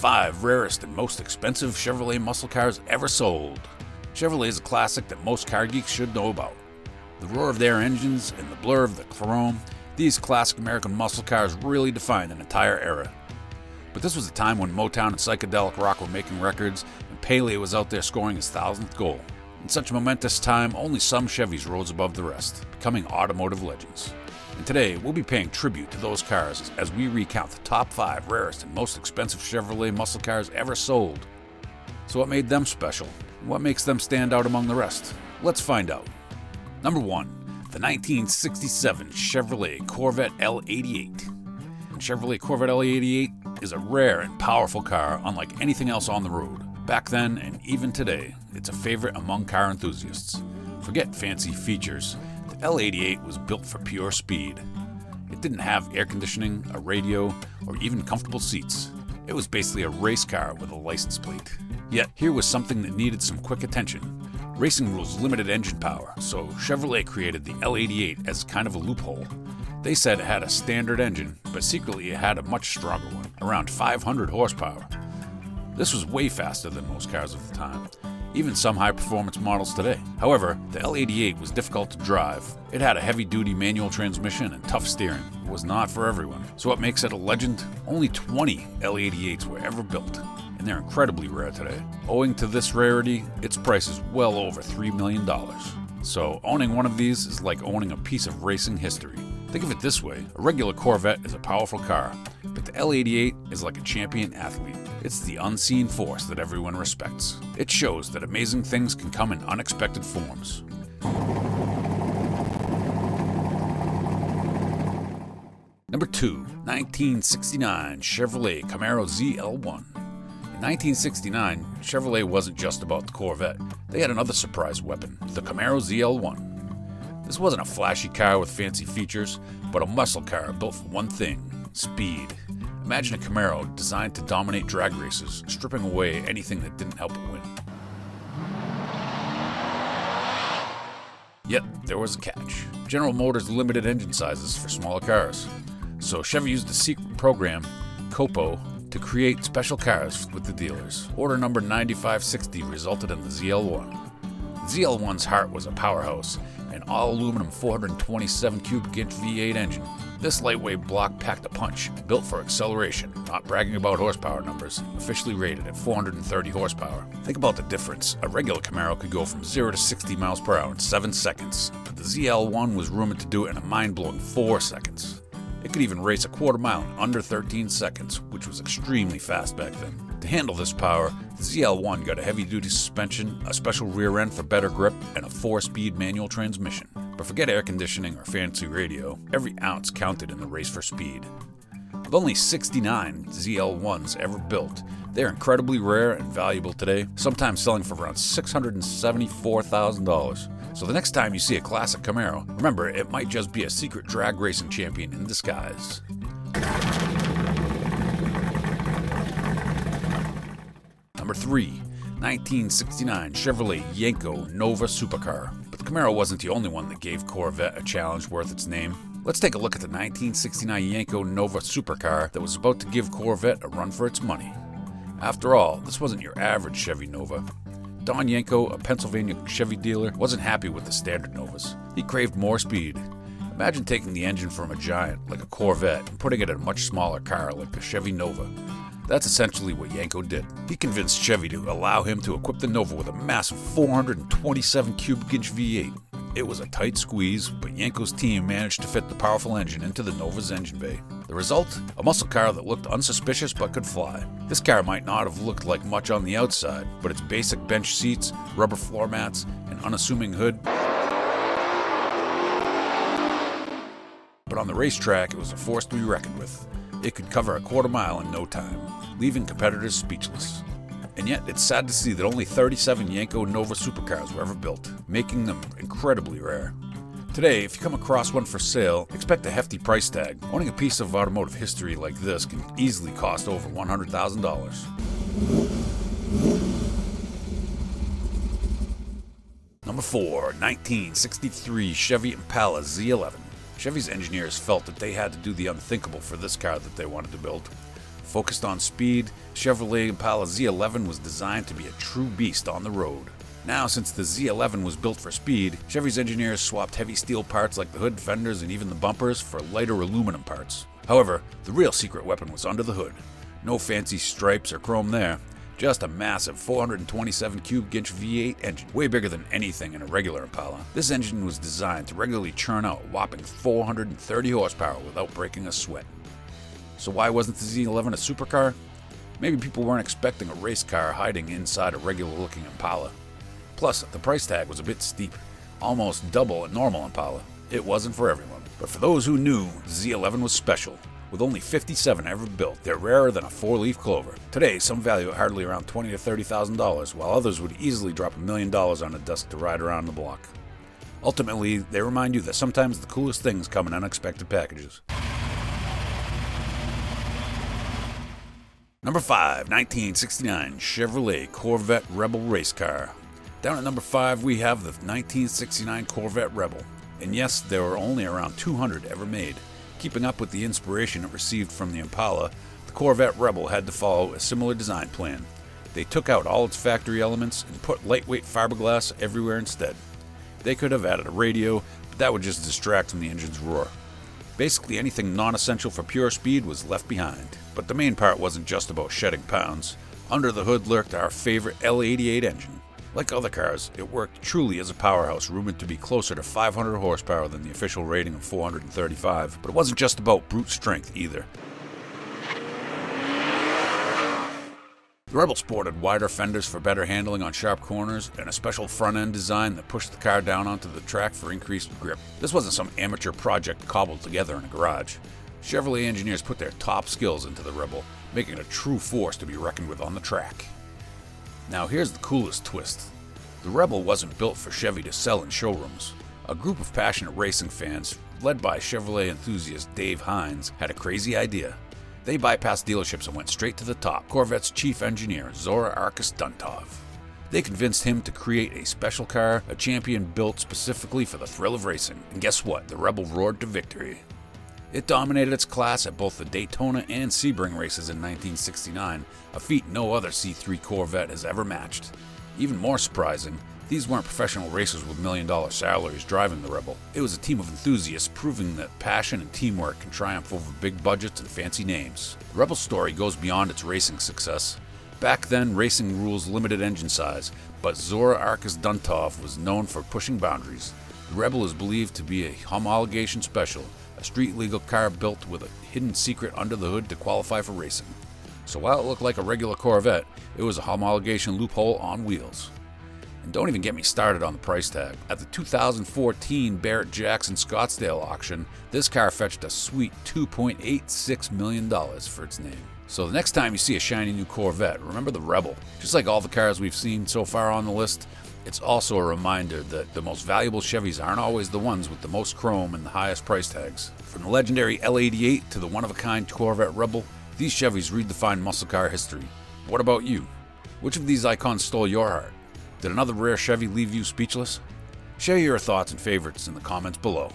5 rarest and most expensive Chevrolet muscle cars ever sold. Chevrolet is a classic that most car geeks should know about. The roar of their engines and the blur of the chrome, these classic American muscle cars really defined an entire era. But this was a time when Motown and psychedelic rock were making records, and Pele was out there scoring his 1,000th goal. In such a momentous time, only some Chevys rose above the rest, becoming automotive legends. And today, we'll be paying tribute to those cars as we recount the top 5 rarest and most expensive Chevrolet muscle cars ever sold. So what made them special? And what makes them stand out among the rest? Let's find out. Number 1. The 1967 Chevrolet Corvette L88. And Chevrolet Corvette L88 is a rare and powerful car unlike anything else on the road. Back then, and even today, it's a favorite among car enthusiasts. Forget fancy features. The L88 was built for pure speed. It didn't have air conditioning, a radio, or even comfortable seats. It was basically a race car with a license plate. Yet, here was something that needed some quick attention. Racing rules limited engine power, so Chevrolet created the L88 as kind of a loophole. They said it had a standard engine, but secretly it had a much stronger one, around 500 horsepower. This was way faster than most cars of the time, even some high-performance models today. However, the L88 was difficult to drive. It had a heavy-duty manual transmission and tough steering. It was not for everyone. So what makes it a legend? Only 20 L88s were ever built, and they're incredibly rare today. Owing to this rarity, its price is well over $3 million. So owning one of these is like owning a piece of racing history. Think of it this way, a regular Corvette is a powerful car, but the L88 is like a champion athlete. It's the unseen force that everyone respects. It shows that amazing things can come in unexpected forms. Number 2, 1969 Chevrolet Camaro ZL1. In 1969, Chevrolet wasn't just about the Corvette. They had another surprise weapon, the Camaro ZL1. This wasn't a flashy car with fancy features, but a muscle car built for one thing, speed. Imagine a Camaro designed to dominate drag races, stripping away anything that didn't help it win. Yet, there was a catch. General Motors limited engine sizes for smaller cars. So Chevy used a secret program, COPO, to create special cars with the dealers. Order number 9560 resulted in the ZL1. The ZL1's heart was a powerhouse, an all-aluminum 427 cubic inch V8 engine. This lightweight block packed a punch, built for acceleration, not bragging about horsepower numbers, officially rated at 430 horsepower. Think about the difference. A regular Camaro could go from 0 to 60 miles per hour in 7 seconds, but the ZL1 was rumored to do it in a mind-blowing 4 seconds. It could even race a quarter mile in under 13 seconds, which was extremely fast back then. To handle this power, the ZL1 got a heavy-duty suspension, a special rear end for better grip, and a 4-speed manual transmission. But forget air conditioning or fancy radio, every ounce counted in the race for speed. With only 69 ZL1s ever built, they're incredibly rare and valuable today, sometimes selling for around $674,000. So the next time you see a classic Camaro, remember it might just be a secret drag racing champion in disguise. Number 3, 1969 Chevrolet Yenko Nova Supercar. But the Camaro wasn't the only one that gave Corvette a challenge worth its name. Let's take a look at the 1969 Yenko Nova Supercar that was about to give Corvette a run for its money. After all, this wasn't your average Chevy Nova. Don Yenko, a Pennsylvania Chevy dealer, wasn't happy with the standard Novas. He craved more speed. Imagine taking the engine from a giant like a Corvette and putting it in a much smaller car like the Chevy Nova. That's essentially what Yenko did. He convinced Chevy to allow him to equip the Nova with a massive 427 cubic inch V8. It was a tight squeeze, but Yenko's team managed to fit the powerful engine into the Nova's engine bay. The result? A muscle car that looked unsuspicious but could fly. This car might not have looked like much on the outside, but its basic bench seats, rubber floor mats, and unassuming hood. But on the racetrack, it was a force to be reckoned with. It could cover a quarter mile in no time, leaving competitors speechless. And yet, it's sad to see that only 37 Yenko Nova Supercars were ever built, making them incredibly rare. Today, if you come across one for sale, expect a hefty price tag. Owning a piece of automotive history like this can easily cost over $100,000. Number 4, 1963 Chevy Impala Z11. Chevy's engineers felt that they had to do the unthinkable for this car that they wanted to build. Focused on speed, Chevrolet Impala Z11 was designed to be a true beast on the road. Now, since the Z11 was built for speed, Chevy's engineers swapped heavy steel parts like the hood, fenders, and even the bumpers for lighter aluminum parts. However, the real secret weapon was under the hood. No fancy stripes or chrome there, just a massive 427 cubic inch V8 engine, way bigger than anything in a regular Impala. This engine was designed to regularly churn out a whopping 430 horsepower without breaking a sweat. So why wasn't the Z11 a supercar? Maybe people weren't expecting a race car hiding inside a regular-looking Impala. Plus, the price tag was a bit steep, almost double a normal Impala. It wasn't for everyone. But for those who knew, the Z11 was special. With only 57 ever built, they're rarer than a four-leaf clover. Today, some value at hardly around $20,000 to $30,000, while others would easily drop $1 million on a desk to ride around the block. Ultimately, they remind you that sometimes the coolest things come in unexpected packages. Number 5, 1969 Chevrolet Corvette Rebel Race Car. Down at number 5, we have the 1969 Corvette Rebel. And yes, there were only around 200 ever made. Keeping up with the inspiration it received from the Impala, the Corvette Rebel had to follow a similar design plan. They took out all its factory elements and put lightweight fiberglass everywhere instead. They could have added a radio, but that would just distract from the engine's roar. Basically anything non-essential for pure speed was left behind. But the main part wasn't just about shedding pounds. Under the hood lurked our favorite L88 engine. Like other cars, it worked truly as a powerhouse rumored to be closer to 500 horsepower than the official rating of 435, but it wasn't just about brute strength either. The Rebel sported wider fenders for better handling on sharp corners and a special front-end design that pushed the car down onto the track for increased grip. This wasn't some amateur project cobbled together in a garage. Chevrolet engineers put their top skills into the Rebel, making it a true force to be reckoned with on the track. Now here's the coolest twist. The Rebel wasn't built for Chevy to sell in showrooms. A group of passionate racing fans, led by Chevrolet enthusiast Dave Hines, had a crazy idea. They bypassed dealerships and went straight to the top, Corvette's chief engineer, Zora Arkus Duntov. They convinced him to create a special car, a champion built specifically for the thrill of racing. And guess what? The Rebel roared to victory. It dominated its class at both the Daytona and Sebring races in 1969, a feat no other C3 Corvette has ever matched. Even more surprising, these weren't professional racers with million-dollar salaries driving the Rebel. It was a team of enthusiasts proving that passion and teamwork can triumph over big budgets and fancy names. The Rebel's story goes beyond its racing success. Back then, racing rules limited engine size, but Zora Arkus Duntov was known for pushing boundaries. The Rebel is believed to be a homologation special, a street-legal car built with a hidden secret under the hood to qualify for racing. So while it looked like a regular Corvette, it was a homologation loophole on wheels. And don't even get me started on the price tag. At the 2014 Barrett-Jackson Scottsdale auction, this car fetched a sweet $2.86 million for its name. So the next time you see a shiny new Corvette, remember the Rebel. Just like all the cars we've seen so far on the list, it's also a reminder that the most valuable Chevys aren't always the ones with the most chrome and the highest price tags. From the legendary L88 to the one-of-a-kind Corvette Rebel, these Chevys redefined muscle car history. What about you? Which of these icons stole your heart? Did another rare Chevy leave you speechless? Share your thoughts and favorites in the comments below.